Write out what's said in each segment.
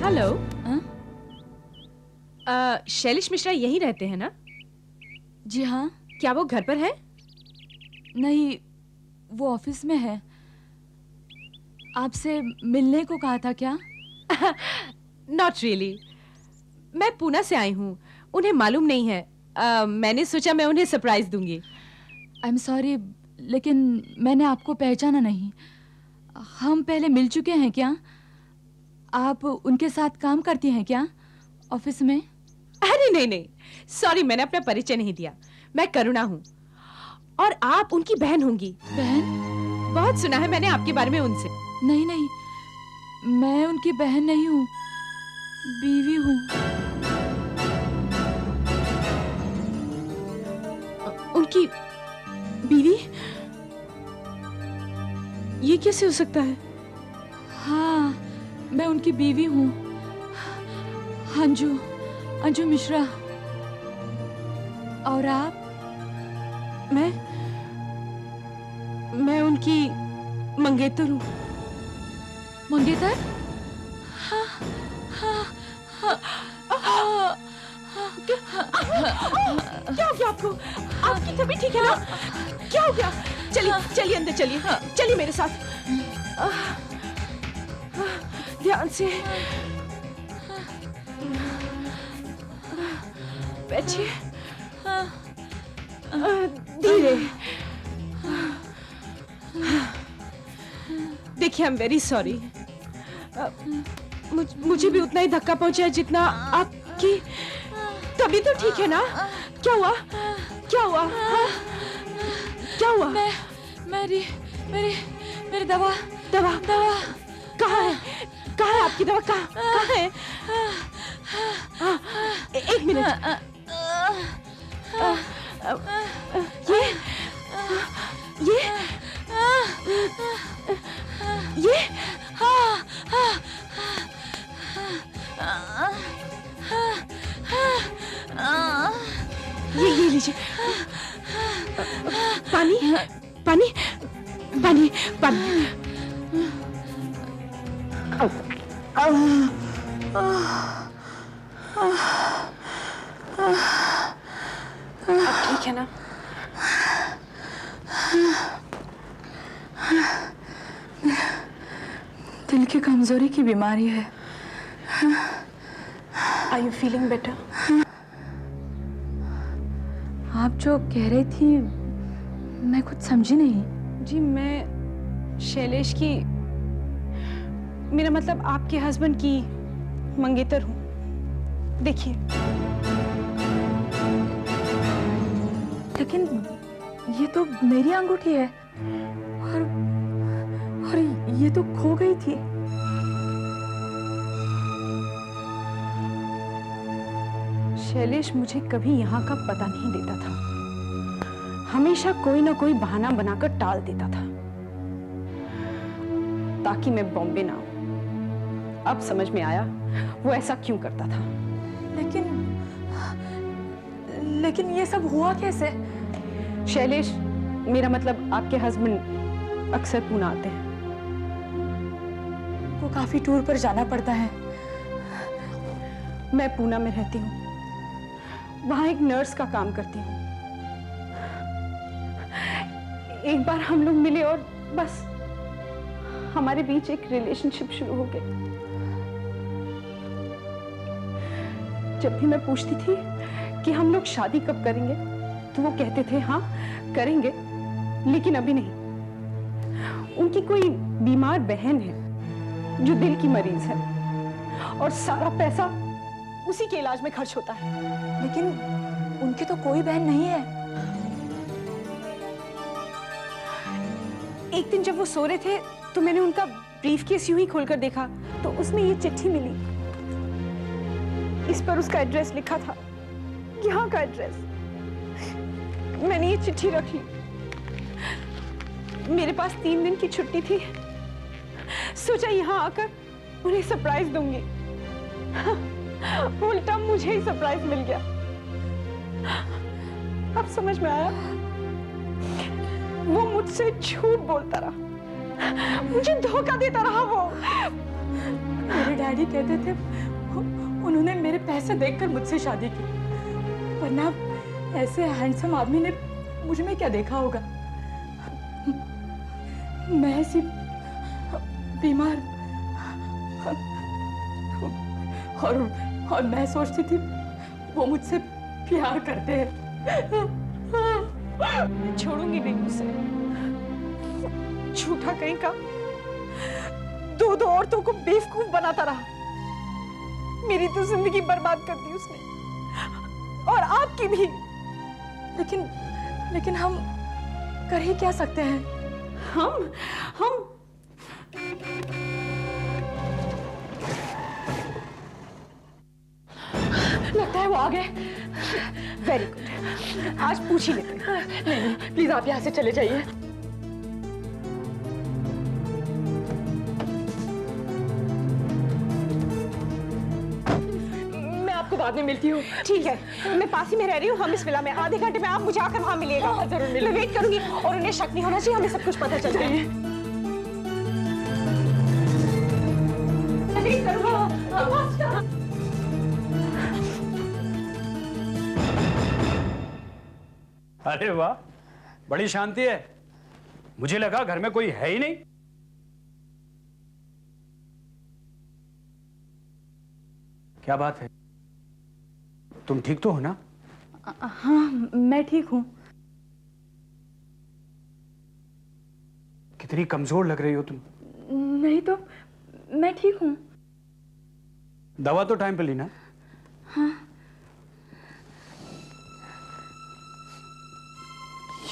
Hello. हाँ? शैलेश मिश्रा यहीं रहते हैं ना? जी हाँ। क्या वो घर पर है? नहीं, वो ऑफिस में है। आपसे मिलने को कहा था क्या? Not really. मैं पूना से आई हूँ, उन्हें मालूम नहीं है। मैंने सोचा मैं उन्हें सरप्राइज दूंगी। आई एम सॉरी, लेकिन मैंने आपको पहचाना नहीं। हम पहले मिल चुके हैं क्या? आप उनके साथ काम करती हैं क्या ऑफिस में? अरे नहीं नहीं, सॉरी, मैंने अपना परिचय नहीं दिया। मैं करुणा हूँ और आप उनकी बहन होंगी। बहन? बहुत सुना है मैंने आपके बारे में उनसे। नहीं नहीं, मैं उनकी बहन नहीं हूँ, बीवी हूँ। उनकी बीवी? ये कैसे हो सकता है? हाँ, मैं उनकी बीवी हूँ, अंजू मिश्रा। और आप? मैं उनकी मंगेतर हूँ। मंगेतर? हाँ, हाँ, हाँ, हाँ, क्या हो गया आपको? आपकी तबीयत ठीक है ना? क्या हो गया? चलिए चलिए अंदर चलिए, चलिए मेरे साथ। ध्यान से बैठिए, धीरे। देखिए, आई एम वेरी सॉरी। मुझे भी उतना ही धक्का पहुंचा है जितना आपकी। तभी तो ठीक है ना? क्या हुआ? क्या हुआ? हाँ? क्या हुआ? मेरी दवा कहाँ है? कहाँ है आपकी दवा? कहाँ है? एक मिनट। ये लीजिए। पानी पानी पानी पानी। अब ठीक है ना? दिल की कमजोरी की बीमारी है। Are you feeling better? आप जो कह रही थी मैं कुछ समझी नहीं। जी, मैं शैलेश की, मेरा मतलब आपके हस्बैंड की मंगेतर हूँ। देखिए। लेकिन ये तो मेरी अंगूठी है और ये तो खो गई थी। शैलेश मुझे कभी यहाँ का पता नहीं देता था, हमेशा कोई ना कोई बहाना बनाकर टाल देता था ताकि मैं बॉम्बे ना आऊं। अब समझ में आया वो ऐसा क्यों करता था। लेकिन ये सब हुआ कैसे? शैलेश, मेरा मतलब आपके हस्बैंड अक्सर पूना आते हैं। वो काफी टूर पर जाना पड़ता है। मैं पूना में रहती हूँ, वहां एक नर्स का काम करती हूँ। एक बार हम लोग मिले और बस हमारे बीच एक रिलेशनशिप शुरू हो गया। जब भी मैं पूछती थी कि हम लोग शादी कब करेंगे, तो वो कहते थे हाँ करेंगे, लेकिन अभी नहीं। उनकी कोई बीमार बहन है जो दिल की मरीज है और सारा पैसा उसी के इलाज में खर्च होता है। लेकिन उनकी तो कोई बहन नहीं है। एक दिन जब वो सो रहे थे तो मैंने उनका ब्रीफकेस यूं ही खोलकर देखा तो उसमें ये चिट्ठी मिली। इस पर उसका एड्रेस लिखा था, यहाँ का एड्रेस। मैंने ये चिट्ठी रख ली। मेरे पास 3 दिन की छुट्टी थी, सोचा यहाँ आकर उन्हें सरप्राइज दूंगी। उल्टा मुझे ही सरप्राइज मिल गया। अब समझ में आया, वो मुझसे झूठ बोलता रहा, मुझे धोखा देता रहा। वो मेरे डैडी कहते थे उन्होंने मेरे पैसे देखकर मुझसे शादी की, वरना ऐसे हैंडसम आदमी ने मुझ में क्या देखा होगा। मैं ऐसी बीमार और मैं सोचती थी वो मुझसे प्यार करते हैं। छोड़ूंगी नहीं उसे, झूठा कहीं का, दो औरतों को बेवकूफ बनाता रहा। मेरी तो जिंदगी बर्बाद कर दी उसने, और आपकी भी। लेकिन हम कर ही क्या सकते हैं? हम लगता है वो आ गए। वेरी गुड, आज पूछ ही लेते हैं। नहीं, प्लीज आप यहाँ से चले जाइए। मैं आपको बाद में मिलती हूँ। ठीक है, मैं पास ही में रह रही हूँ, हम इस विला में। आधे घंटे में आप मुझे आकर वहां मिलिएगा। हाँ, जरूर मिलेंगे। मैं वेट करूंगी, और उन्हें शक नहीं होना चाहिए, हमें सब कुछ पता चल जाए। वेट करूंगा। अरे वाह, बड़ी शांति है। मुझे लगा घर में कोई है ही नहीं। क्या बात है, तुम ठीक तो हो ना? हाँ, मैं ठीक हूँ। कितनी कमजोर लग रही हो तुम। नहीं तो मैं ठीक हूँ। दवा तो टाइम पे ली ना? हाँ।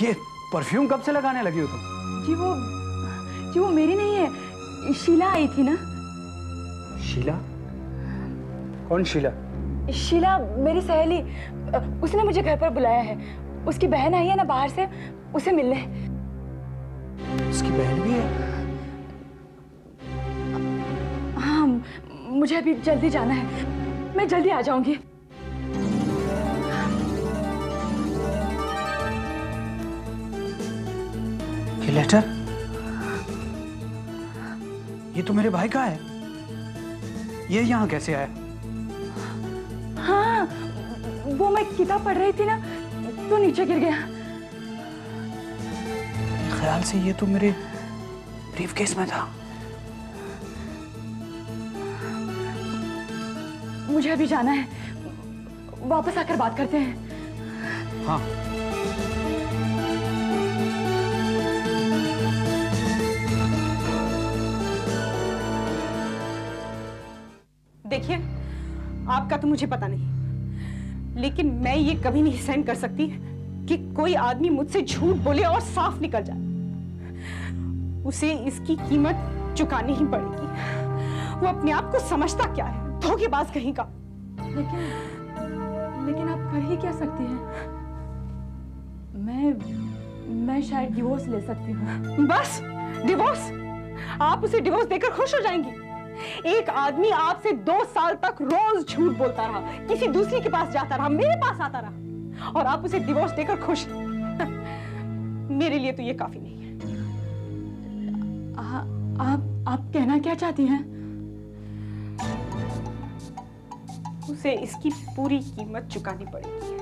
ये परफ्यूम कब से लगाने लगी हो तुम? जी वो मेरी नहीं है, शीला आई थी ना। शीला? कौन शीला? शीला मेरी सहेली, उसने मुझे घर पर बुलाया है। उसकी बहन आई है ना बाहर से, उसे मिलने। उसकी बहन भी है? हाँ, मुझे अभी जल्दी जाना है, मैं जल्दी आ जाऊंगी। ये लेटर? ये तो मेरे भाई का है। ये यहाँ कैसे आया? हाँ, वो मैं किताब पढ़ रही थी ना, तो नीचे गिर गया। ख्याल से ये तो मेरे ब्रीफकेस में था। मुझे अभी जाना है, वापस आकर बात करते हैं। हाँ। देखिए, आपका तो मुझे पता नहीं, लेकिन मैं ये कभी नहीं सहन कर सकती कि कोई आदमी मुझसे झूठ बोले और साफ निकल जाए। उसे इसकी कीमत चुकानी ही पड़ेगी। वो अपने आप को समझता क्या है, धोखेबाज कहीं का। लेकिन आप कर ही क्या सकती हैं? मैं शायद डिवोर्स ले सकती हूँ। बस डिवोर्स? आप उसे डिवोर्स देकर खुश हो जाएंगी? एक आदमी आपसे 2 साल तक रोज झूठ बोलता रहा, किसी दूसरी के पास जाता रहा, मेरे पास आता रहा, और आप उसे डिवोर्स देकर खुश? मेरे लिए तो ये काफी नहीं है। आप कहना क्या चाहती हैं? उसे इसकी पूरी कीमत चुकानी पड़ेगी।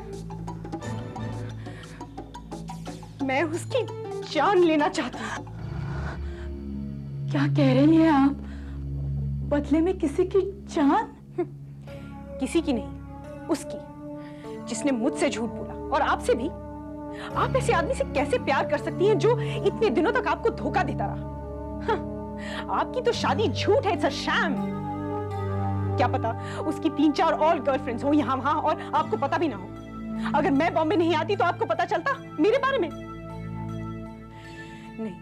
मैं उसकी जान लेना चाहती हूँ। क्या कह रही हैं आप? बदले में किसी की जान? किसी की नहीं, उसकी, जिसने मुझसे झूठ बोला, और आपसे भी। आप ऐसे आदमी से कैसे प्यार कर सकती हैं जो इतने दिनों तक आपको धोखा देता रहा? हाँ, आपकी तो शादी झूठ है, इट्स अ शैम। क्या पता उसकी 3-4 और गर्लफ्रेंड्स हो यहाँ वहां, और आपको पता भी ना हो। अगर मैं बॉम्बे नहीं आती तो आपको पता चलता मेरे बारे में? नहीं,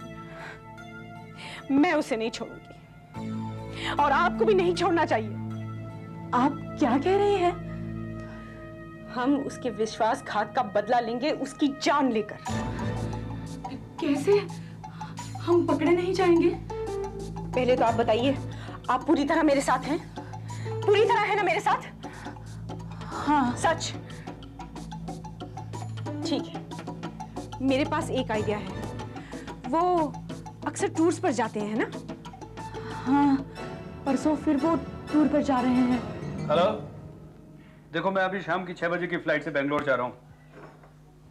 मैं उसे नहीं छोड़ूंगी, और आपको भी नहीं छोड़ना चाहिए। आप क्या कह रही हैं? हम उसके विश्वासघात का बदला लेंगे, उसकी जान लेकर। कैसे? हम पकड़े नहीं जाएंगे? पहले तो आप बताइए, आप पूरी तरह मेरे साथ हैं? पूरी तरह है ना मेरे साथ? हाँ। सच? ठीक है, मेरे पास एक आइडिया है। वो अक्सर टूर्स पर जाते हैं ना? हाँ। परसों फिर वो टूर पर जा रहे हैं। हेलो, देखो मैं अभी शाम की 6 बजे की फ्लाइट से बेंगलोर जा रहा हूँ।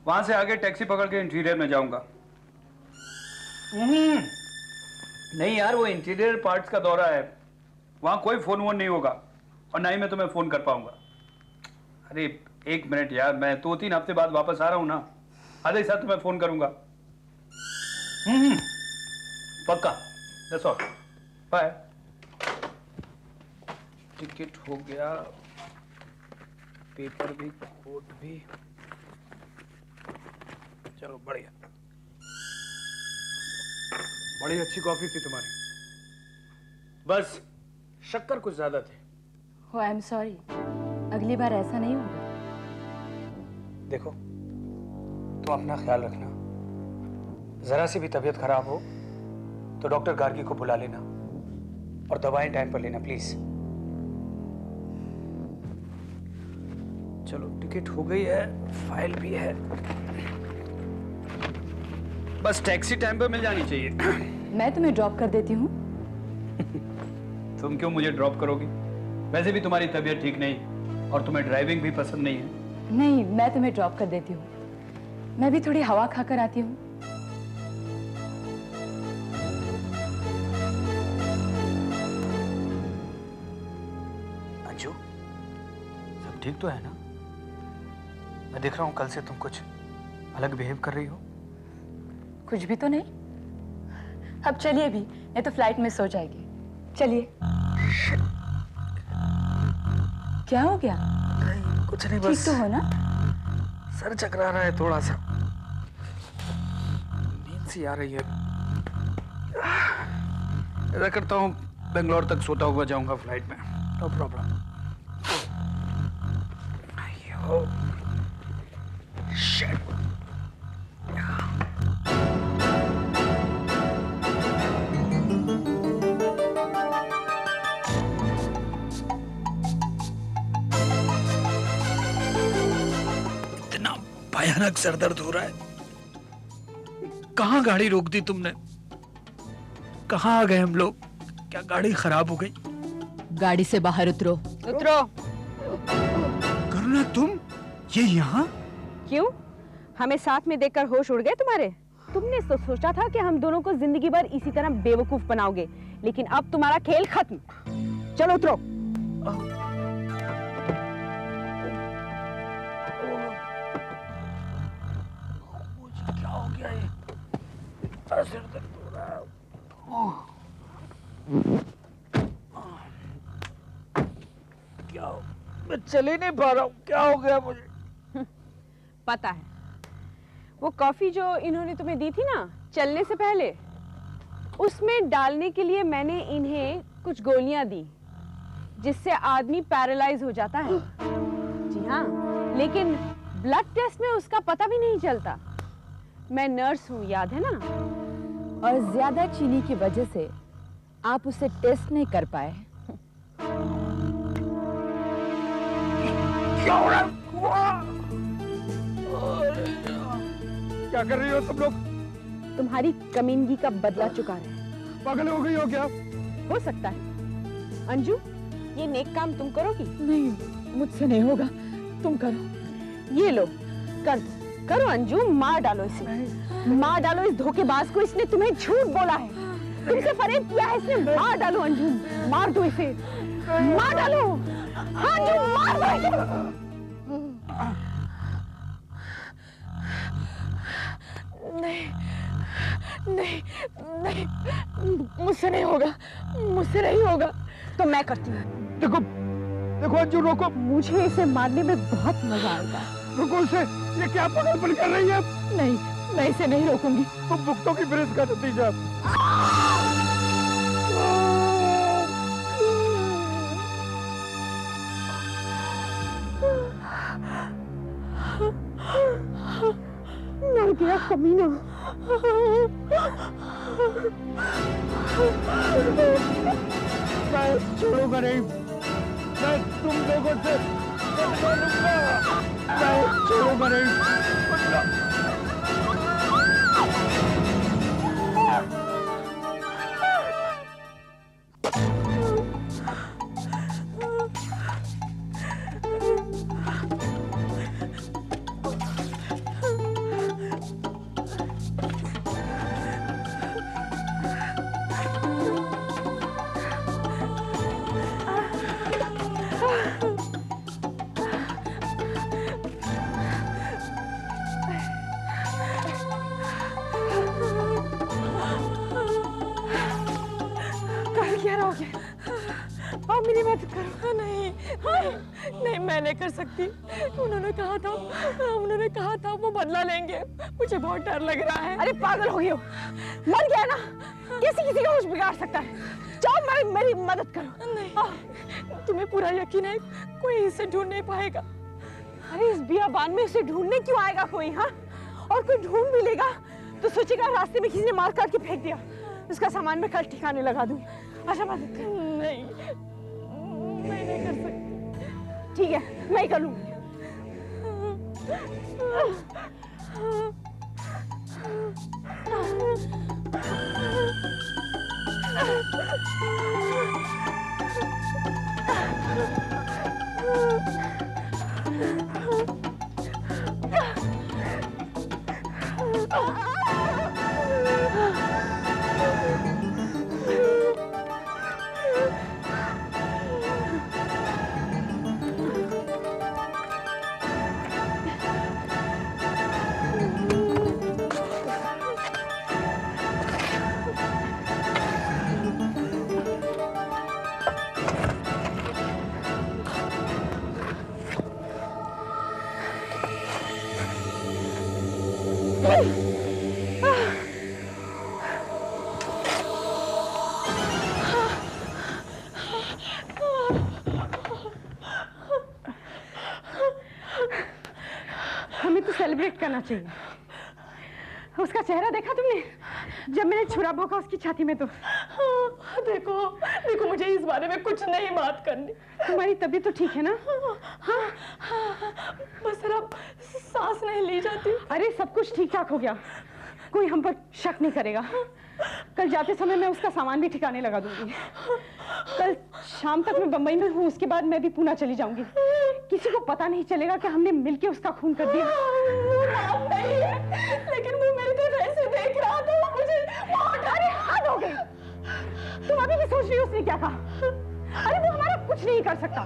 वहां से आगे टैक्सी पकड़ के इंटीरियर में जाऊंगा। नहीं यार, वो इंटीरियर पार्ट्स का दौरा है, वहां कोई फोन वोन नहीं होगा और ना ही मैं तुम्हें फोन कर पाऊंगा। अरे 1 मिनट यार, मैं 2-3 हफ्ते बाद वापस आ रहा हूँ ना, आधे साथ तुम्हें फोन करूंगा। पक्का, दैट्स ऑल, बाय। टिकट हो गया, पेपर भी, कोट भी, चलो बढ़िया। बड़ी अच्छी कॉफी थी तुम्हारी, बस शक्कर कुछ ज्यादा थे। आई एम सॉरी, अगली बार ऐसा नहीं होगा। देखो, तुम अपना ख्याल रखना, जरा सी भी तबीयत खराब हो तो डॉक्टर गार्गी को बुला लेना और दवाएं टाइम पर लेना प्लीज। चलो टिकट हो गई है, फाइल भी है, बस टैक्सी टाइम पर मिल जानी चाहिए। मैं तुम्हें ड्रॉप कर देती हूँ। तुम क्यों मुझे ड्रॉप करोगी? वैसे भी तुम्हारी तबीयत ठीक नहीं और तुम्हें ड्राइविंग भी पसंद नहीं है। नहीं, मैं तुम्हें ड्रॉप कर देती हूँ। मैं भी थोड़ी हवा खाकर आती हूँ। अंजू, सब ठीक तो है ना? मैं देख रहा हूँ कल से तुम कुछ अलग बिहेव कर रही हो। कुछ भी तो नहीं। अब चलिए भी, नहीं तो फ्लाइट मिस हो जाएगी। चलिए। क्या हो गया? नहीं, कुछ नहीं, ठीक बस तो हो ना? सर चकरा रहा है थोड़ा सा, नींद सी आ रही है। ऐसा करता हूँ, बेंगलोर तक सोता हुआ जाऊंगा फ्लाइट में, नो प्रॉब्लम। शिट। भयानक सर दर्द हो रहा है। कहाँ गाड़ी रोक दी तुमने? कहाँ आ गए हम लोग? क्या गाड़ी खराब हो गई? गाड़ी से बाहर उतरो। उतरो। करुणा, तुम ये यहाँ? क्यों? हमें साथ में देखकर होश उड़ गए तुम्हारे? तुमने तो सोचा था कि हम दोनों को जिंदगी भर इसी तरह बेवकूफ बनाओगे, लेकिन अब तुम्हारा खेल खत्म। चलो उतरो। क्या हो गया ये? सिर दर्द हो रहा है। क्या हो? मैं चल ही नहीं पा रहा हूँ, क्या हो गया मुझे? पता है, वो कॉफी जो इन्होंने तुम्हें दी थी ना चलने से पहले, उसमें डालने के लिए मैंने इन्हें कुछ गोलियां दी जिससे आदमी पैरालाइज हो जाता है। जी हाँ, लेकिन ब्लड टेस्ट में उसका पता भी नहीं चलता। मैं नर्स हूँ, याद है ना? और ज्यादा चीनी की वजह से आप उसे टेस्ट नहीं कर पाए। क्या हो रहा है? क्या कर रही हो तुम लोग? तुम्हारी कमीनगी का बदला चुका रहे हैं। पागल हो गई हो क्या? हो सकता है। अंजू, ये नेक काम तुम करोगी? नहीं, मुझसे नहीं होगा, तुम करो। ये लो, कर दो। करो अंजू, मार डालो इसे। मार डालो इस धोखेबाज को, इसने तुम्हें झूठ बोला है, तुमसे फरेब किया है इसने। मार डालो अंजू, मार दो इसे, मार डालो। हाँ अंजू, मार दो इसे। नहीं, नहीं, मुझसे नहीं होगा, मुझसे नहीं होगा। तो मैं करती हूँ। देखो, देखो अंजू, रोको। मुझे इसे मारने में बहुत मजा आएगा। रुको इसे, ये क्या पागलपन कर रही है? नहीं, मैं इसे नहीं रोकूंगी। तुम भुगतो की फिर इसका नतीजा। मर गया कमीना। मैं छोड़ूंगा नहीं, मैं तुम लोगों से मैं छोड़ूंगा नहीं। जाओगे? आओ मेरी मदद करो। नहीं नहीं नहीं, मैं नहीं कर सकती। उन्होंने कहा था वो बदला लेंगे। मुझे बहुत डर लग रहा है। अरे पागल हो गई हो, मर गया ना, किसी किसी का होश बिगाड़ सकता है। जाओ मेरी मदद करो। नहीं, तुम्हें पूरा यकीन है कोई इसे ढूंढ नहीं पाएगा? अरे इस बियाबान में उसे ढूंढने क्यों आएगा कोई? हाँ, और कोई ढूंढ भी लेगा तो सोचेगा रास्ते में किसी ने मार काट के फेंक दिया। उसका सामान मैं कल ठिकाने लगा दूंगी। अच्छा मदद कर। नहीं, मैं नहीं कर सकती। ठीक है, मैं ही कर लूंगी। हमें तो सेलिब्रेट करना चाहिए। उसका चेहरा देखा तुमने जब मैंने छुरा भोंका उसकी छाती में? तो देखो मुझे इस बारे में कुछ नहीं बात करनी। तुम्हारी तबीयत तो ठीक है ना? हाँ, बस जरा सांस नहीं ली जाती। अरे सब कुछ ठीक ठाक हो गया, कोई हम पर शक नहीं करेगा। कल जाते समय मैं उसका सामान भी ठिकाने लगा दूंगी। कल शाम तक मैं बंबई में हूँ, उसके बाद मैं भी पुणे चली जाऊंगी। किसी को पता नहीं चलेगा कि हमने मिलके उसका खून कर दिया। वो नाम नहीं है, लेकिन वो मेरी तरफ ऐसे देख रहा था, मुझे अरे हद हो गई। तुम अभी भी सोच रही हो उसने क्या कहा? अरे वो हमारा कुछ नहीं कर सकता।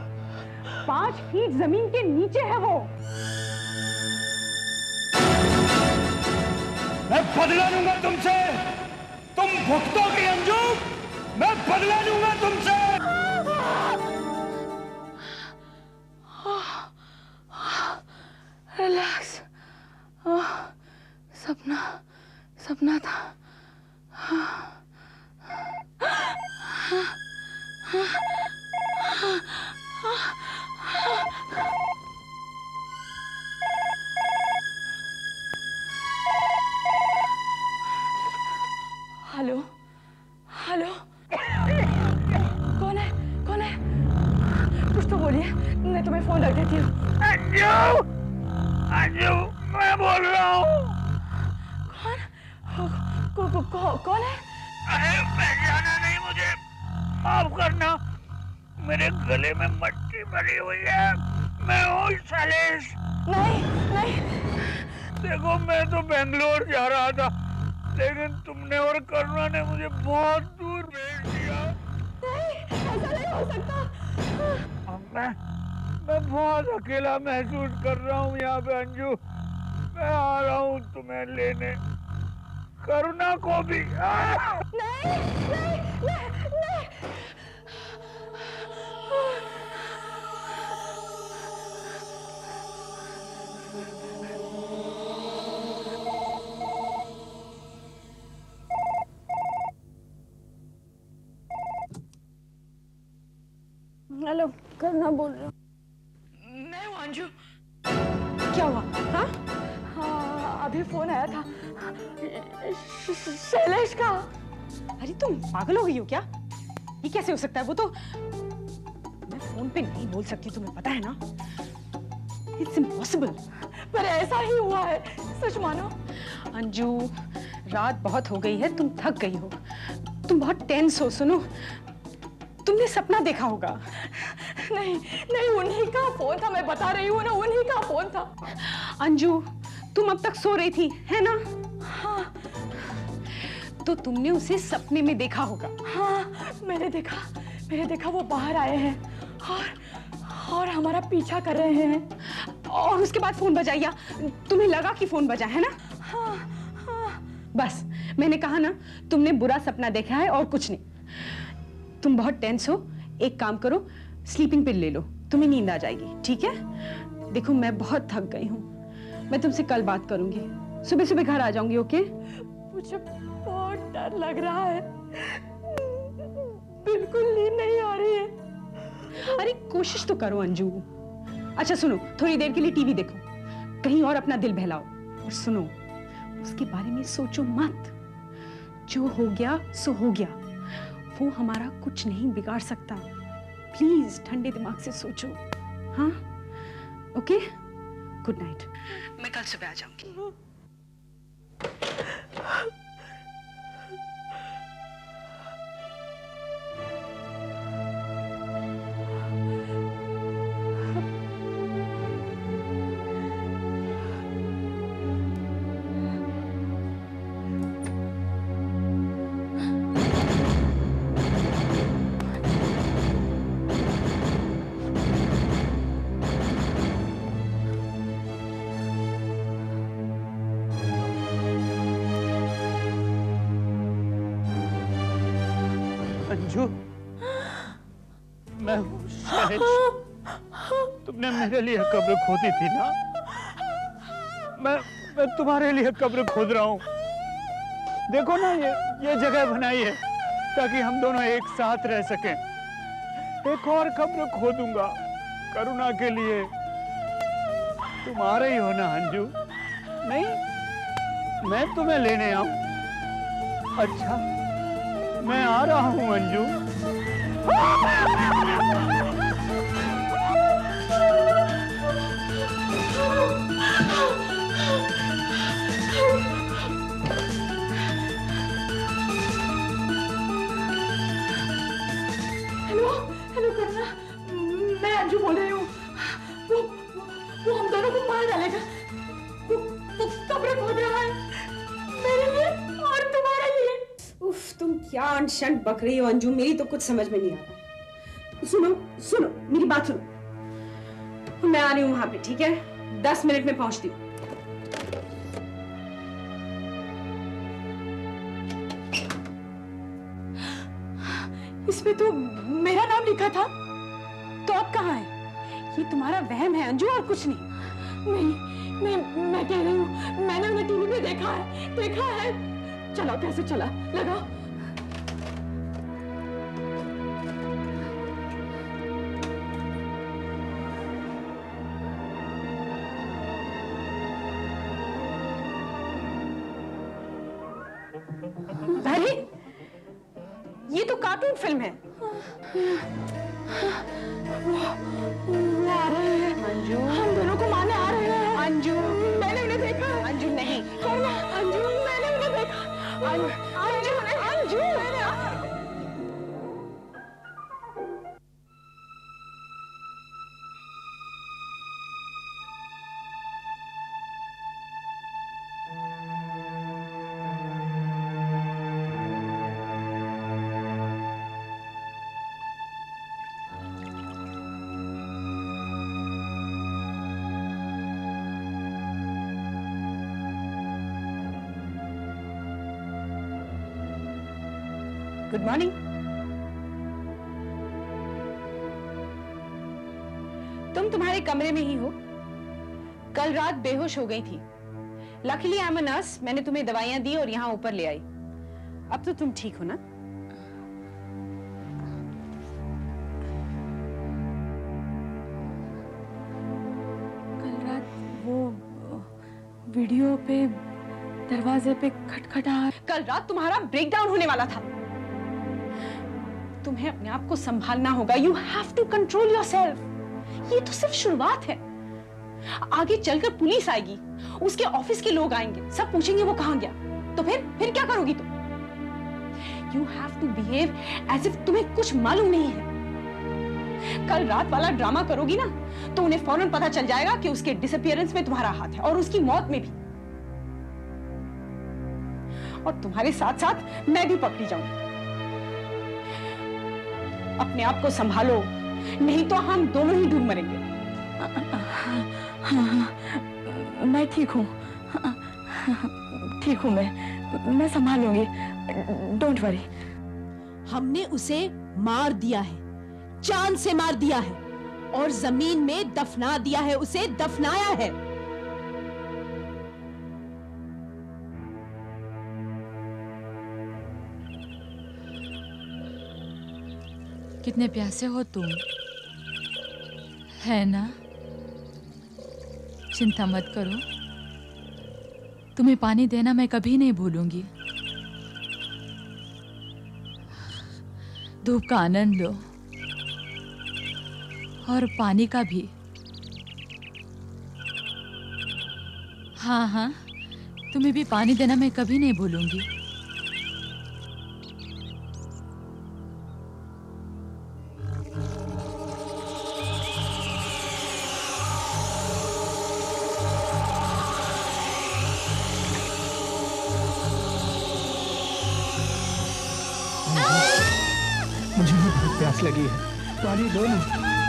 5 फीट जमीन के नीचे है वो। मैं बदला लूंगा तुमसे, तुम भुगतोगी अंजू, मैं बदला लूंगा तुमसे। रिलैक्स, सपना था। हेलो हेलो, कौन है? कुछ तो बोलिए, मैं तुम्हें फोन रख देती हूँ। अंजू, मैं बोल रहा हूँ। कौन है? अरे पहचाना नहीं मुझे, माफ करना, मेरे गले में मट्टी भरी हुई है। मैं हूँ शैलेश। नहीं, देखो मैं तो बेंगलोर जा रहा था, लेकिन तुमने और करुणा ने मुझे बहुत दूर भेज दिया। ऐसा नहीं हो सकता। मैं बहुत अकेला महसूस कर रहा हूँ यहाँ पे अंजू। मैं आ रहा हूँ तुम्हें लेने, करुणा को भी। नहीं। हेलो, करुणा बोल रही हूँ। मैं हूँ अंजू। क्या हुआ? हाँ, अभी फोन आया था शैलेश का। अरे तुम पागल हो गई हो क्या? ये कैसे हो सकता है? वो तो मैं फोन पे नहीं बोल सकती, तुम्हें पता है ना। It's impossible. पर ऐसा ही हुआ है, सच मानो। अंजू, रात बहुत हो गई है, तुम थक गई हो, तुम बहुत टेंस हो। सुनो, तुमने सपना देखा होगा। नहीं, उन्हीं का फोन था, मैं बता रही हूँ ना, उन्हीं का फोन था। अंजू, तुम अब तक सो रही थी, है ना? हाँ, तो तुमने उसे सपने में देखा होगा। हाँ, मैंने देखा वो बाहर आए हैं और हमारा पीछा कर रहे हैं। और उसके बाद फोन बजा, या तुम्हें लगा कि फोन बजा, है ना? हाँ। बस मैंने कहा ना, तुमने बुरा सपना देखा है और कुछ नहीं। तुम बहुत टेंस हो, एक काम करो, स्लीपिंग पिल ले लो, तुम्हें नींद आ जाएगी, ठीक है? देखो मैं बहुत थक गई हूँ, मैं तुमसे कल बात करूंगी, सुबह सुबह घर आ जाऊंगी, ओके? मुझे बहुत डर लग रहा है, बिल्कुल नींद नहीं आ रही है। अरे कोशिश तो करो अंजू। अच्छा सुनो, थोड़ी देर के लिए टीवी देखो, कहीं और अपना दिल बहलाओ, और सुनो, उसके बारे में सोचो मत। जो हो गया सो हो गया, वो हमारा कुछ नहीं बिगाड़ सकता। प्लीज ठंडे दिमाग से सोचो, हाँ? Okay, good night. मैं कल सुबह आ जाऊंगी। अंजू, मैं हूँ शहज। तुमने मेरे लिए कब्र खोदी थी ना? मैं तुम्हारे लिए कब्र खोद रहा हूँ। देखो ना, ये जगह बनाई है ताकि हम दोनों एक साथ रह सकें। एक और कब्र खोदूंगा करुणा के लिए। तुम आ रही हो ना अंजू? नहीं, मैं तुम्हें लेने आऊं? अच्छा, मैं आ रहा हूं अंजू। हेलो हेलो करुणा, मैं अंजू बोल रही हूँ। वो हम दोनों को मार डालेगा। वो कब्र खोद रहा है मेरे लिए और तुम्हारे लिए। उफ, तुम क्या अनशन बक रही हो अंजू, मेरी तो कुछ समझ में नहीं आ रहा। सुनो सुनो, मेरी बात सुनो, मैं आ रही हूँ वहां पे, ठीक है? 10 मिनट में पहुंचती हूँ। इसमें तो मेरा नाम लिखा था। तो अब कहाँ है? ये तुम्हारा वहम है अंजू, और कुछ नहीं। मैं कह रही हूँ, मैंने उन्हें टीवी में देखा है। चलो, कैसे चला, लगाओ। अरे ये तो कार्टून फिल्म है। वो आ रहे हैं अंजू, हम दोनों को मारने आ रहे हैं। अंजू, मैंने उन्हें देखा है। अंजू नहीं। अंजू, मैंने उन्हें देखा। Anju, Anju, good morning. तुम तुम्हारे कमरे में ही हो। कल रात बेहोश हो गई थी। Luckily I am a nurse, मैंने तुम्हें दवाइयां दी और यहाँ ऊपर ले आई। अब तो तुम ठीक हो ना? कल रात वो वीडियो पे दरवाजे पे खटखटाहट। कल रात तुम्हारा ब्रेकडाउन होने वाला था। तुम्हें अपने आप को संभालना होगा। You have to control yourself. ये तो सिर्फ शुरुआत है। आगे चलकर पुलिस आएगी, उसके ऑफिस के लोग आएंगे, सब पूछेंगे वो कहां गया। तो फिर क्या करोगी तुम? You have to behave as if तुम्हें कुछ मालूम नहीं है। कल रात वाला ड्रामा करोगी ना, तो उन्हें फौरन पता चल जाएगा कि उसके डिसअपियरेंस में तुम्हारा हाथ है, और उसकी मौत में भी। और तुम्हारे साथ साथ मैं भी पकड़ी जाऊंगी। अपने आप को संभालो, नहीं तो हम दोनों ही डूब मरेंगे। हाँ, मैं ठीक हूँ। ठीक हूँ मैं संभालूंगी। Don't worry. हमने उसे मार दिया है, जान से मार दिया है और जमीन में दफना दिया है, उसे दफनाया है। कितने प्यासे हो तुम, है ना? चिंता मत करो, तुम्हें पानी देना मैं कभी नहीं भूलूंगी। धूप का आनंद लो और पानी का भी। हाँ हाँ, तुम्हें भी पानी देना मैं कभी नहीं भूलूंगी। मुझे बहुत प्यास लगी है, पानी दो ना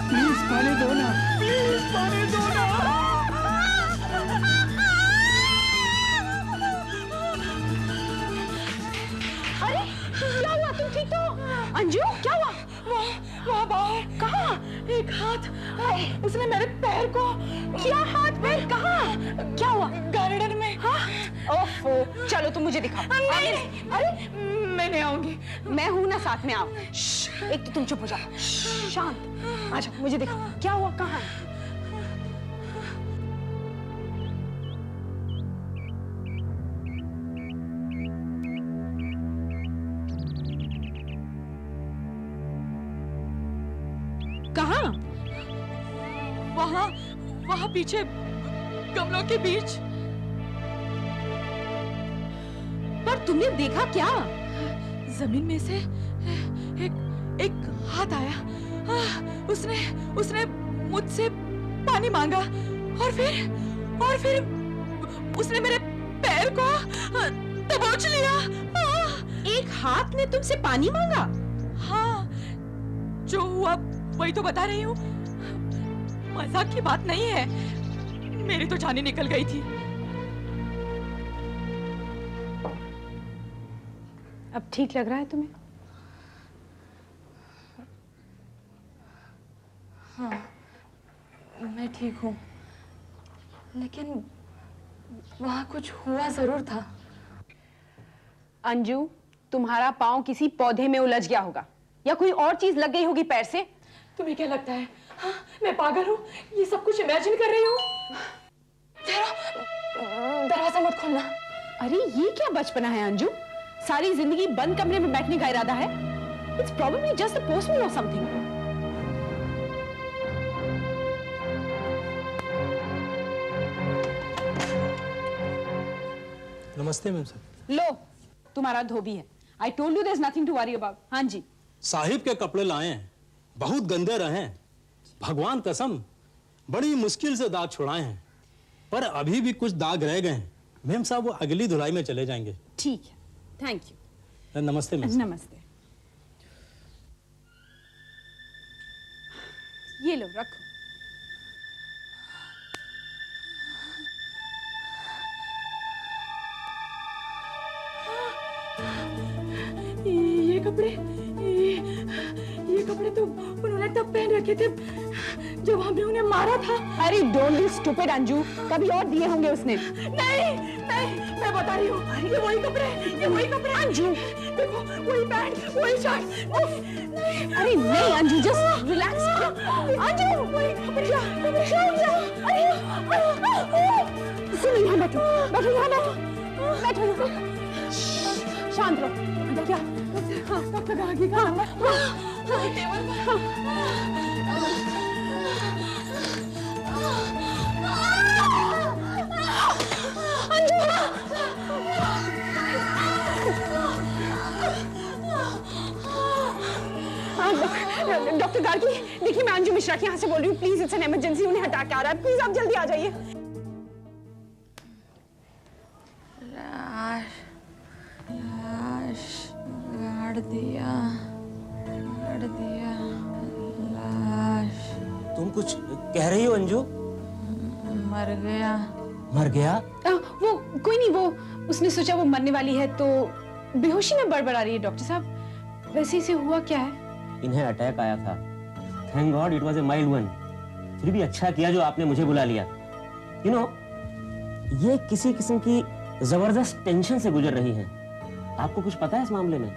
प्लीज, पानी दो ना प्लीज, पानी दो ना। अरे क्या हुआ, तुम ठीक तो हो? अंजू क्या हुआ? वहाँ बाहर कहाँ? एक हाथ, उसने मेरे पैर को। क्या हाथ पैर कहाँ? क्या हुआ? गार्डन में। हाँ? ओफो, चलो तुम मुझे दिखाओ। नहीं, अरे मैं नहीं आऊंगी। मैं हूं ना, साथ में आओ। एक तो तुम चुप हो जाओ, शांत। अच्छा मुझे दिखाओ, क्या हुआ, कहाँ है? कहाँ? वहाँ वहाँ पीछे गमलों के बीच। पर तुमने देखा क्या? जमीन में से एक हाथ आया। उसने उसने मुझसे पानी मांगा और फिर उसने मेरे पैर को दबोच लिया। एक हाथ ने तुमसे पानी मांगा? हाँ, जो हुआ वही तो बता रही हूँ। मजाक की बात नहीं है, मेरी तो जान ही निकल गई थी। अब ठीक लग रहा है तुम्हें? हाँ, मैं ठीक हूँ, लेकिन वहाँ कुछ हुआ जरूर था। अंजू, तुम्हारा पाँव किसी पौधे में उलझ गया होगा या कोई और चीज लग गई होगी पैर से। तुम्हें क्या लगता है? हाँ, मैं पागल हूँ? ये सब कुछ इमेजिन कर रही हूँ? दरवाजा मत खोलना। अरे ये क्या बचपना है अंजू? सारी जिंदगी बंद कमरे में बैठने का इरादा है? It's probably just the postman or something. नमस्ते मैम सर। लो, तुम्हारा धोबी है। I told you there's nothing to worry about. हाँ जी। साहिब के कपड़े लाए हैं, बहुत गंदे रहे हैं। भगवान कसम बड़ी मुश्किल से दाग छुड़ाए हैं, पर अभी भी कुछ दाग रह गए हैं। मैम साहब वो अगली धुलाई में चले जाएंगे। ठीक है, थैंक यू। नमस्ते मैम। नमस्ते। ये लो, रखो। ये कपड़े, ये कपड़े तो उन्होंने तब पहन रखे थे जब हमने उन्हें मारा था। अरे डोंट बी स्टूपिड अंजू, कभी और दिए होंगे उसने। नहीं नहीं, मैं बता रही हूँ, ये वही कपड़े, ये वही कपड़े। अंजू, देखो, वही पैंट, वही शर्ट। नहीं, अरे नहीं अंजू, जस्ट रिलैक्स। अंजू, वही कपड़े। सुनो, यहाँ बैठो, बैठो, यहाँ बैठो, बैठो। शांत रहो। क्या? डॉक्टर गागी का डॉक्टर गार्गी, देखिए मैं अंजू मिश्रा के यहाँ से बोल रही हूँ। प्लीज, इट्स एन इमरजेंसी, उन्हें हटा के आ रहा है। प्लीज आप जल्दी आ जाइए। गाड़ दिया लाश। तुम कुछ कह रही हो अंजू? मर गया। मर गया? वो कोई नहीं, वो उसने सोचा वो मरने वाली है तो बेहोशी में बड़बड़ा रही है डॉक्टर साहब। वैसे इसे हुआ क्या है? इन्हें अटैक आया था। Thank God it was a mild one. फिर भी अच्छा किया जो आपने मुझे बुला लिया। यू नो, ये किसी किस्म की जबरदस्त टेंशन से गुजर रही हैं। आपको कुछ पता है इस मामले में?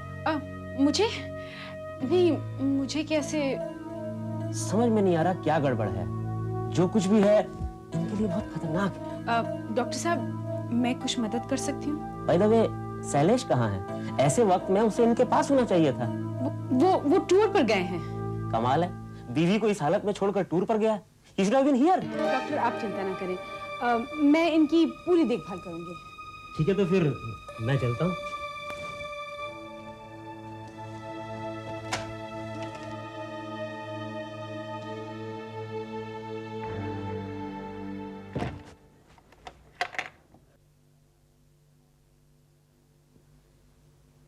मुझे नहीं, मुझे कैसे? समझ में नहीं आ रहा क्या गड़बड़ है। जो कुछ भी है इनके लिए बहुत खतरनाक है। डॉक्टर साहब, मैं कुछ मदद कर सकती हूँ? बाय द वे, शैलेश कहाँ है? ऐसे वक्त में उसे इनके पास होना चाहिए था। वो टूर पर गए हैं। कमाल है, बीवी को इस हालत में छोड़कर टूर पर गया। He should have been here। Doctor, आप चिंता ना करें, मैं इनकी पूरी देखभाल करूंगी। ठीक है, तो फिर मैं चलता हूँ।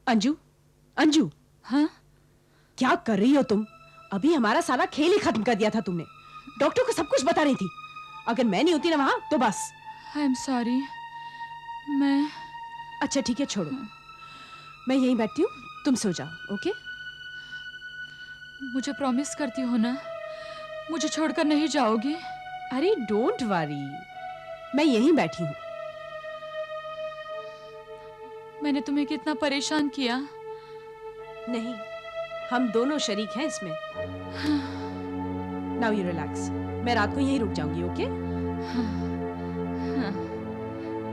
अंजू, अंजू, हाँ? क्या कर रही हो तुम? अभी हमारा सारा खेल ही खत्म कर दिया था तुमने। डॉक्टर को सब कुछ बता रही थी। अगर मैं नहीं होती ना वहां तो बस। I am sorry. मैं अच्छा ठीक है, छोड़ो, मैं यहीं बैठती हूँ, तुम सो जाओ। ओके? मुझे प्रॉमिस करती हो ना, मुझे छोड़कर नहीं जाओगी? अरे डोंट वरी, मैं यहीं बैठी हूँ। मैंने तुम्हें कितना परेशान किया। नहीं, हम दोनों शरीक हैं इसमें। नाउ यू रिलैक्स, मैं रात को यहीं रुक जाऊंगी। ओके?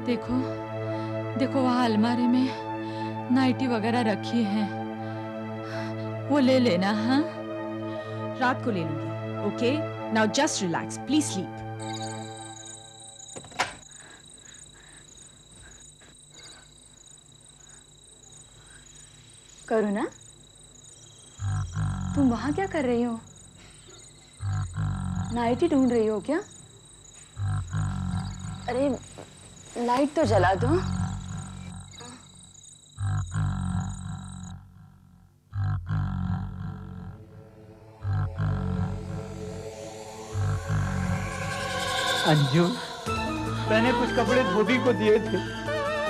देखो देखो, वहाँ अलमारी में नाइटी वगैरह रखी है, वो ले लेना। हाँ, रात को ले लूंगी। Okay? Now just relax, please sleep. Karuna, तुम वहां क्या कर रही हो? नाइटी ढूंढ रही हो क्या? अरे लाइट तो जला दो। अंजू, मैंने कुछ कपड़े धोबी को दिए थे,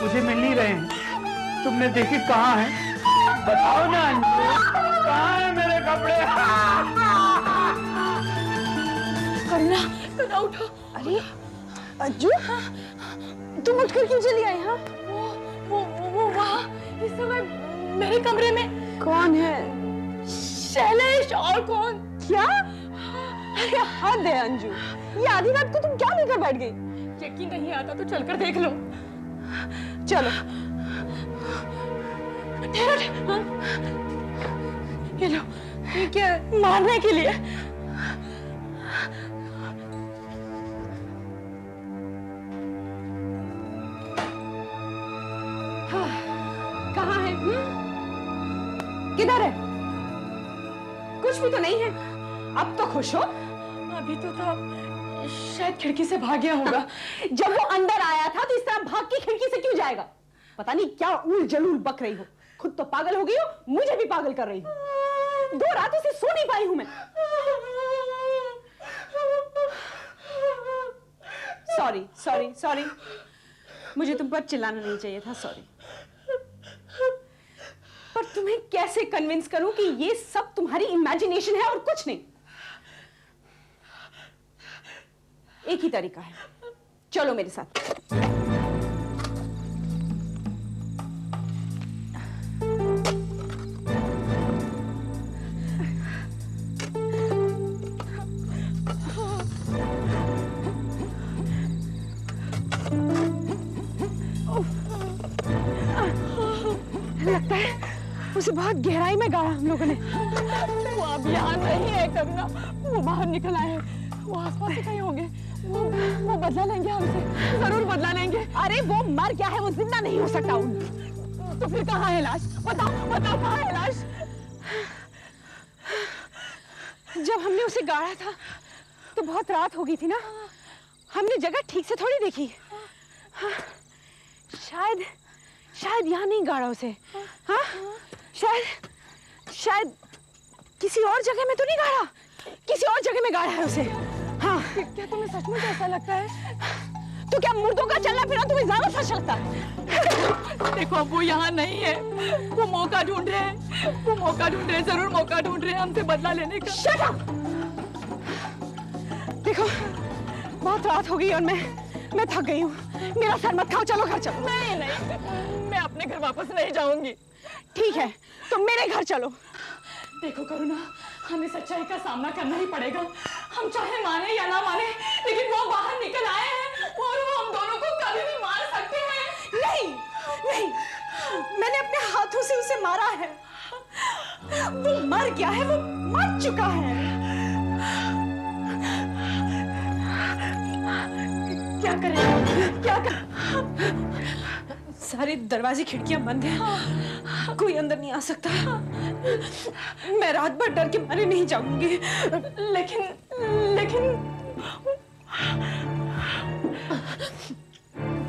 मुझे मिल नहीं रहे हैं। तुमने देखे कहाँ हैं? बताओ ना अंजू, कहाँ है मेरे कपड़े? करुणा, करुणा उठो। अरे अंजू, तुम उठकर क्यों चली आई? हाँ, वो वहाँ इस समय मेरे कमरे में। कौन है? शैलेश, और कौन? क्या? अरे हद है अंजू, ये आधी रात को तुम क्या लेकर बैठ गई? यकीन नहीं आता तो चलकर देख लो। चलो। हाँ? ये लो, ये क्या? मारने के लिए। कहाँ है? किधर है? कुछ भी तो नहीं है। अब तो खुश हो। अभी तो था, शायद खिड़की से भाग गया होगा। जब वो अंदर आया था तो इस तरह भाग के खिड़की से क्यों जाएगा? पता नहीं क्या उल जलूल बक रही हो। खुद तो पागल हो गई हो, मुझे भी पागल कर रही हो। 2 रातों से सो नहीं पाई हूं मैं। सॉरी सॉरी सॉरी, मुझे तुम पर चिल्लाना नहीं चाहिए था, सॉरी। पर तुम्हें कैसे कन्विंस करूं कि ये सब तुम्हारी इमेजिनेशन है और कुछ नहीं? एक ही तरीका है, चलो मेरे साथ। लगता है उसे बहुत गहराई में गाड़ा हम लोगों ने। वो अब यहाँ नहीं है करुणा, वो बाहर निकल आए हैं। वो आसपास ही कहीं होंगे। वो बदला लेंगे हमसे, जरूर बदला लेंगे। अरे वो मर गया है, वो जिंदा नहीं हो सकता। तो फिर कहाँ है लाश? बताओ बताओ, कहाँ है लाश? जब हमने उसे गाड़ा था तो बहुत रात हो गई थी ना, हमने जगह ठीक से थोड़ी देखी। हाँ, शायद यहाँ नहीं गाड़ा उसे। हाँ, शायद किसी और जगह में तो नहीं गाड़ा, किसी और जगह में गाड़ा है उसे। हाँ, क्या तुम्हें सच में ऐसा लगता है? तो क्या मुर्दों का चलना फिरना तुम्हें ज्यादा सच लगता है? देखो अब वो यहाँ नहीं है, वो मौका ढूंढ रहे हैं, वो मौका ढूंढ रहे हैं, जरूर मौका ढूंढ रहे हैं हमसे बदला लेने का। Shut up! देखो बहुत रात हो गई और मैं थक गई हूँ। मेरा सर मत खाओ, चलो घर चलो। नहीं नहीं, मैं अपने घर वापस नहीं जाऊंगी। ठीक है तो मेरे घर चलो। देखो करुणा, हमें सच्चाई का सामना करना ही पड़ेगा। हम चाहे माने या ना माने, लेकिन वो बाहर निकल आए हैं और वो हम दोनों को कभी भी मार सकते हैं। नहीं नहीं, मैंने अपने हाथों से उसे मारा है। वो मर गया है, वो मर चुका है। क्या करें, क्या कर? सारे दरवाजे खिड़कियां बंद हैं, कोई अंदर नहीं आ सकता। मैं रात भर डर के मारे नहीं जाऊंगी। लेकिन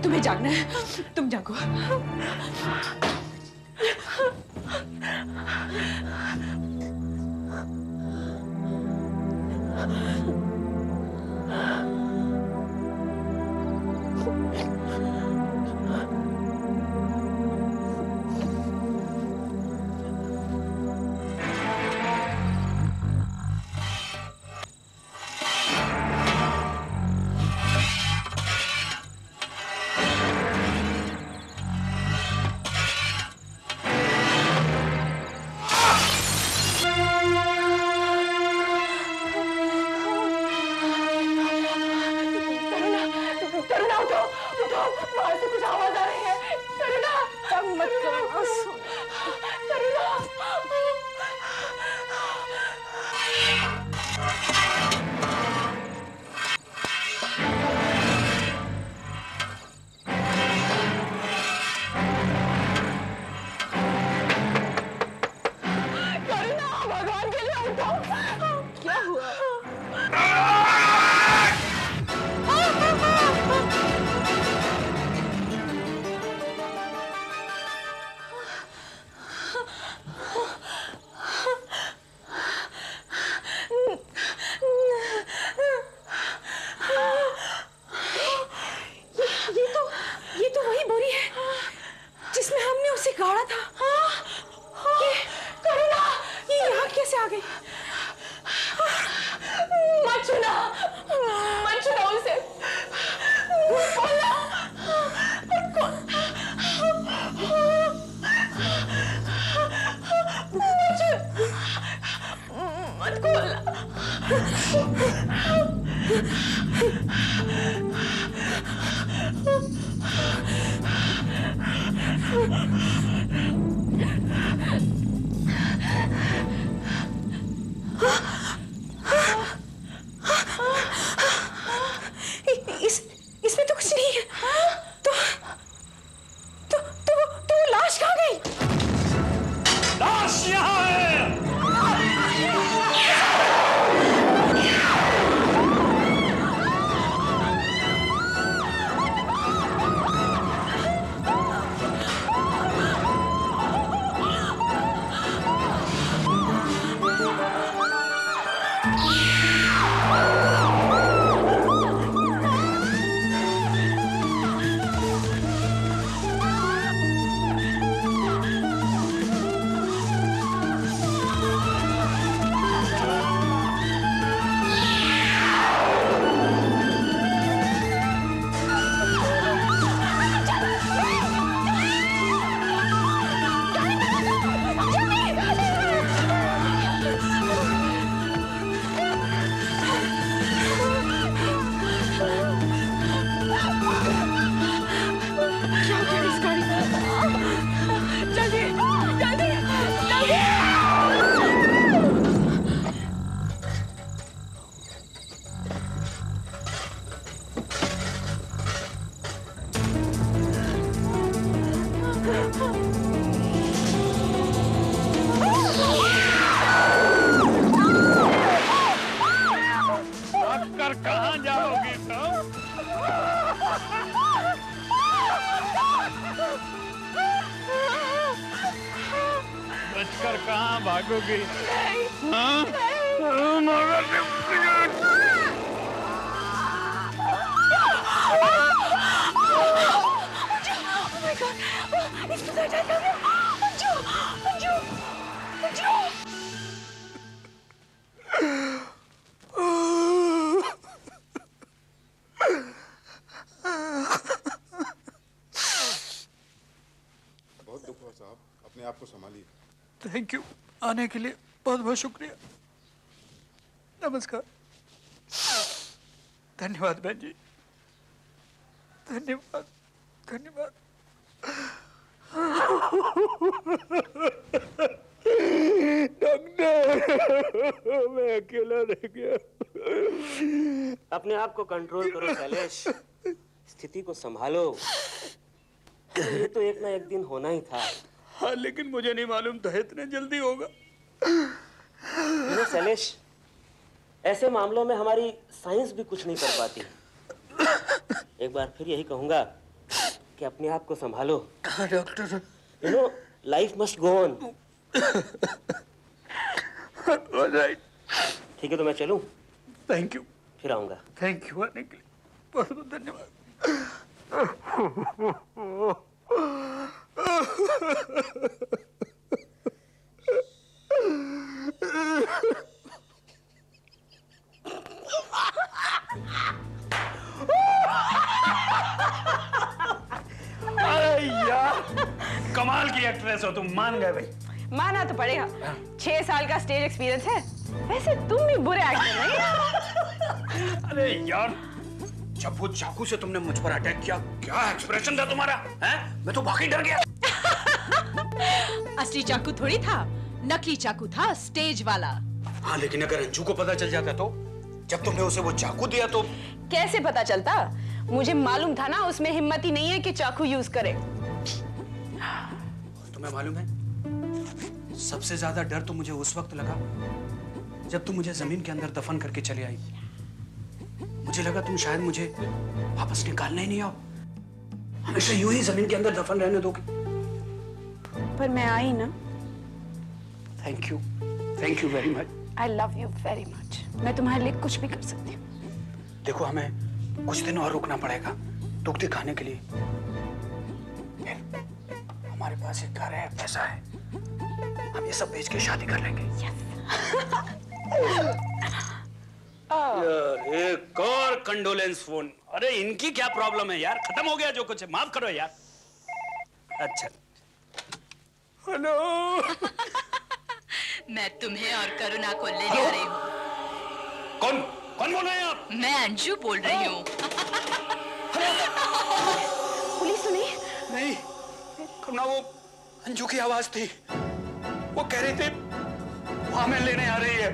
तुम्हें जागना है, तुम जागो। इसमें तो कुछ नहीं है। तो वो लाश कहाँ गई? लाश यहाँ है। बचकर कहाँ भागोगी? हाँ? मगर गॉड, इसको तो अटैक आ गया। अंजू, अंजू, अंजू। बहुत दुख हुआ साहब, अपने आप को संभालिए। थैंक यू आने के लिए, बहुत बहुत शुक्रिया। नमस्कार। धन्यवाद बहन जी, धन्यवाद धन्यवाद। डॉक्टर, मैं अकेला रह गया। अपने आप को कंट्रोल करो शैलेश, स्थिति को संभालो। ये तो एक ना एक दिन होना ही था। हाँ, लेकिन मुझे नहीं मालूम था इतने जल्दी होगा। शैलेश, ऐसे मामलों में हमारी साइंस भी कुछ नहीं कर पाती। एक बार फिर यही कहूंगा कि अपने आप को संभालो। हाँ doctor. You know, life must go on. Alright. ठीक है, तो मैं चलूं? Thank you. फिर आऊंगा। थैंक यू आने के लिए, बहुत बहुत धन्यवाद। अरे यार, कमाल की एक्ट्रेस हो तुम, मान गए भाई। माना तो पड़ेगा, 6 साल का स्टेज एक्सपीरियंस है। वैसे तुम भी बुरे एक्टर नहीं। अरे यार, जब वो चाकू से तुमने मुझ पर अटैक किया, क्या एक्सप्रेशन था तुम्हारा, हैं? मैं तो वाकई डर गया। असली चाकू थोड़ी था, नकली चाकू था, स्टेज वाला। हाँ, लेकिन अगर अंजू को पता चल जाता तो? जब तुमने उसे वो चाकू दिया तो? कैसे पता चलता? मुझे मालूम था ना उसमें हिम्मत ही नहीं है कि चाकू यूज करे। तुम्हें मालूम है, सबसे ज्यादा डर तो मुझे उस वक्त लगा जब तुम मुझे जमीन के अंदर दफन करके चले आई। मुझे लगा तुम शायद मुझे वापस निकालने ही नहीं आओ, हमेशा यूं ही जमीन के अंदर दफन रहने दोगे। पर मैं आई ना। Thank you very much. I love you very much. मैं तुम्हारे लिए कुछ भी कर सकती हूँ। देखो, हमें कुछ दिन और रुकना पड़ेगा दुख दिखाने के लिए। फिर हमारे पास एक घर है, पैसा है, हम ये सब बेच के शादी कर लेंगे। यार, एक और कंडोलेंस फोन। अरे इनकी क्या प्रॉब्लम है यार, खत्म हो गया जो कुछ है, माफ करो यार। अच्छा, हेलो। मैं तुम्हें और करुणा को लेने आ रही हूँ। कौन कौन बोल रहे हैं आप? मैं अंजू बोल रही हूँ। पुलिस सुनी? नहीं, करुणा, वो अंजू की आवाज थी। वो कह रही थी वो हमें लेने आ रही है।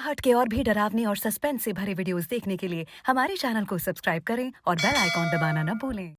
हट के और भी डरावनी और सस्पेंस से भरे वीडियोस देखने के लिए हमारे चैनल को सब्सक्राइब करें और बेल आइकॉन दबाना न भूलें।